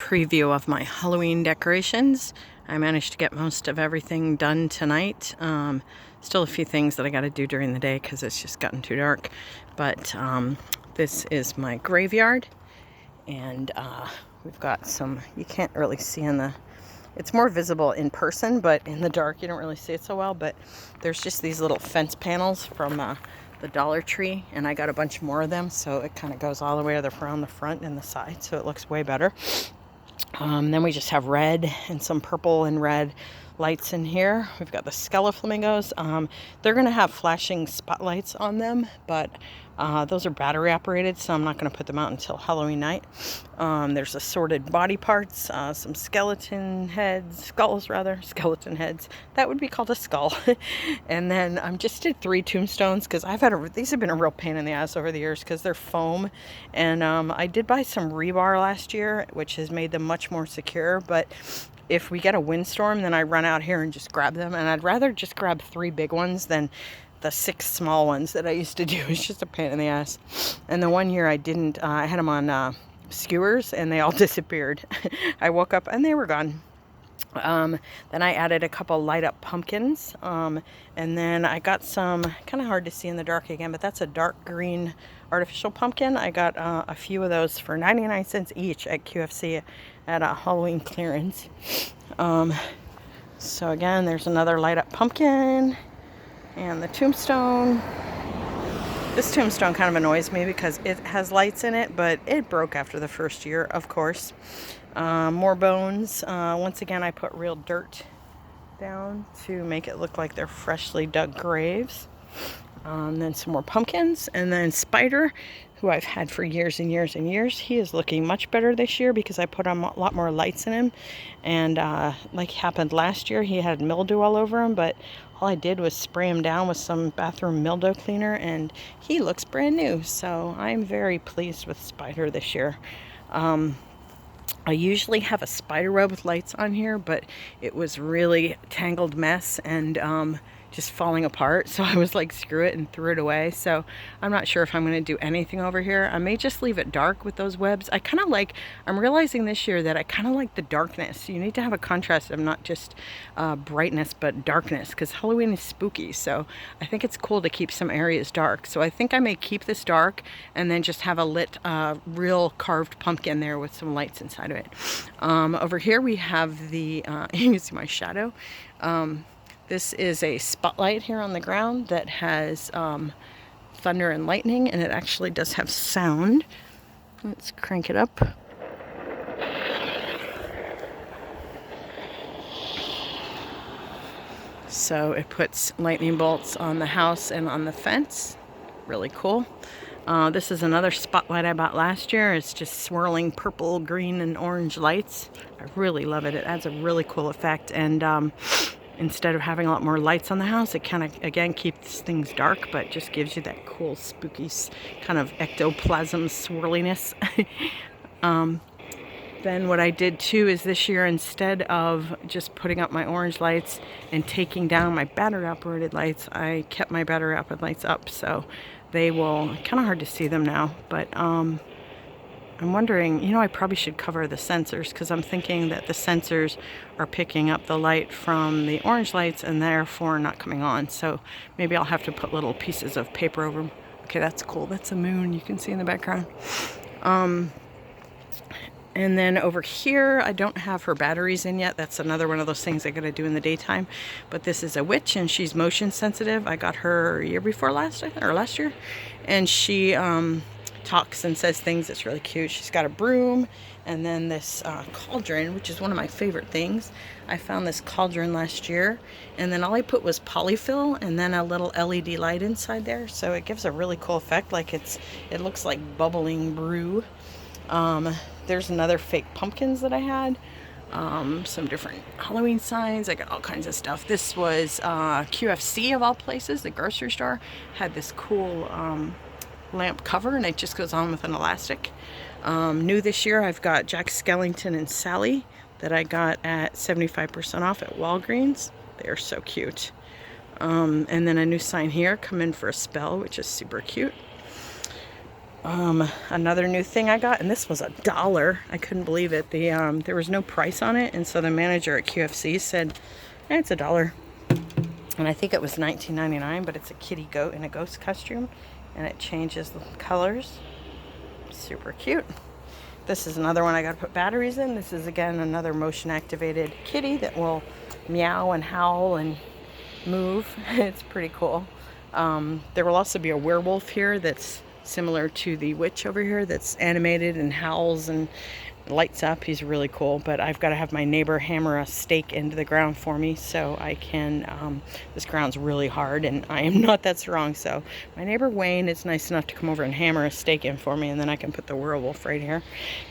preview of my Halloween decorations. I managed to get most of everything done tonight. Still a few things that I got to do during the day because it's just gotten too dark. But this is my graveyard, and we've got some, you can't really see in the, it's more visible in person, but in the dark you don't really see it so well. But there's just these little fence panels from the Dollar Tree, and I got a bunch more of them, so it kind of goes all the way around the front and the side, so it looks way better. Then we just have red and some purple and red lights in here. We've got the Skella flamingos. They're going to have flashing spotlights on them, but those are battery operated, so I'm not going to put them out until Halloween night. There's assorted body parts, some skeleton heads, skeleton heads. That would be called a skull. And then I just did 3 tombstones because these have been a real pain in the ass over the years because they're foam. And I did buy some rebar last year, which has made them much more secure, but if we get a windstorm, then I run out here and just grab them. And I'd rather just grab 3 big ones than the 6 small ones that I used to do. It's just a pain in the ass. And the one year I didn't, I had them on skewers and they all disappeared. I woke up and they were gone. Then I added a couple light up pumpkins. And then I got some, kind of hard to see in the dark again, but that's a dark green artificial pumpkin. I got a few of those for 99 cents each at QFC at a Halloween clearance. So again, there's another light up pumpkin and the tombstone. This tombstone kind of annoys me because it has lights in it, but it broke after the first year, of course. More bones. Once again, I put real dirt down to make it look like they're freshly dug graves. Then some more pumpkins, and then Spider, who I've had for years and years and years. He is looking much better this year because I put on a lot more lights in him. And like happened last year, he had mildew all over him, but all I did was spray him down with some bathroom mildew cleaner, and he looks brand new. So I'm very pleased with Spider this year. I usually have a spider web with lights on here, but it was really tangled mess and just falling apart, so I was like, screw it, and threw it away. So I'm not sure if I'm going to do anything over here. I may just leave it dark with those webs. I'm realizing this year that I kind of like the darkness. You need to have a contrast of not just brightness but darkness, because Halloween is spooky, so I think it's cool to keep some areas dark. So I think I may keep this dark and then just have a lit real carved pumpkin there with some lights inside of it. Over here we have the you can see my shadow. This is a spotlight here on the ground that has thunder and lightning, and it actually does have sound. Let's crank it up. So it puts lightning bolts on the house and on the fence. Really cool. This is another spotlight I bought last year. It's just swirling purple, green, and orange lights. I really love it. It adds a really cool effect, and instead of having a lot more lights on the house, it kind of, again, keeps things dark, but just gives you that cool, spooky kind of ectoplasm swirliness. Then what I did too is this year, instead of just putting up my orange lights and taking down my battery operated lights, I kept my battery operated lights up, so they will, kind of hard to see them now, but I'm wondering, I probably should cover the sensors, because I'm thinking that the sensors are picking up the light from the orange lights and therefore not coming on. So maybe I'll have to put little pieces of paper over them. Okay, that's cool. That's a moon you can see in the background. And then over here, I don't have her batteries in yet. That's another one of those things I gotta do in the daytime. But this is a witch, and she's motion sensitive. I got her year before last year. And she talks and says things. It's really cute. She's got a broom, and then this cauldron, which is one of my favorite things. I found this cauldron last year, and then all I put was polyfill and then a little LED light inside there, so it gives a really cool effect. Like it looks like bubbling brew. There's another fake pumpkins that I had. Some different Halloween signs. I got all kinds of stuff. This was QFC of all places. The grocery store had this cool lamp cover, and it just goes on with an elastic. New this year, I've got Jack Skellington and Sally that I got at 75% off at Walgreens. They are so cute. And then a new sign here, come in for a spell, which is super cute. Another new thing I got, and this was $1. I couldn't believe it. There was no price on it, and so the manager at QFC said, it's $1. And I think it was $19.99, but it's a kitty goat in a ghost costume, and it changes the colors. Super cute. This is another one I got to put batteries in. This is, again, another motion activated kitty that will meow and howl and move. It's pretty cool. There will also be a werewolf here that's similar to the witch over here, that's animated and howls and lights up. He's really cool, but I've got to have my neighbor hammer a stake into the ground for me so I can, this ground's really hard and I am not that strong, so my neighbor Wayne is nice enough to come over and hammer a stake in for me, and then I can put the werewolf right here.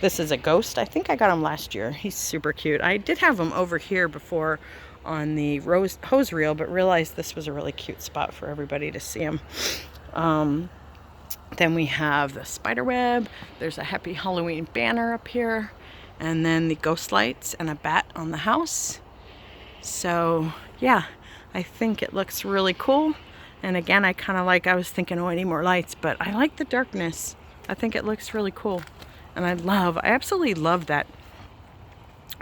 This is a ghost. I think I got him last year. He's super cute. I did have him over here before on the hose reel, but realized this was a really cute spot for everybody to see him. Then we have the spider web. There's a happy Halloween banner up here, and then the ghost lights and a bat on the house. So yeah, I think it looks really cool. And again, I was thinking, I need more lights, but I like the darkness. I think it looks really cool. And I absolutely love that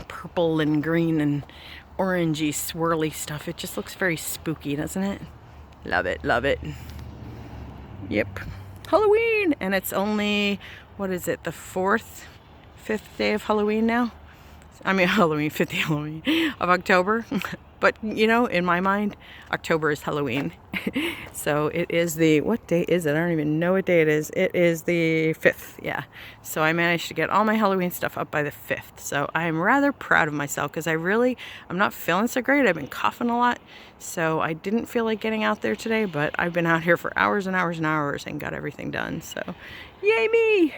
purple and green and orangey swirly stuff. It just looks very spooky, doesn't it? Love it, love it. Yep. Halloween, and it's only, what is it, the fifth day of Halloween now? I mean, fifth day of Halloween of October. But, in my mind, October is Halloween. So it is what day is it? I don't even know what day it is. It is the 5th, yeah. So I managed to get all my Halloween stuff up by the 5th. So I am rather proud of myself because I'm not feeling so great. I've been coughing a lot. So I didn't feel like getting out there today, but I've been out here for hours and hours and hours and got everything done. So yay me!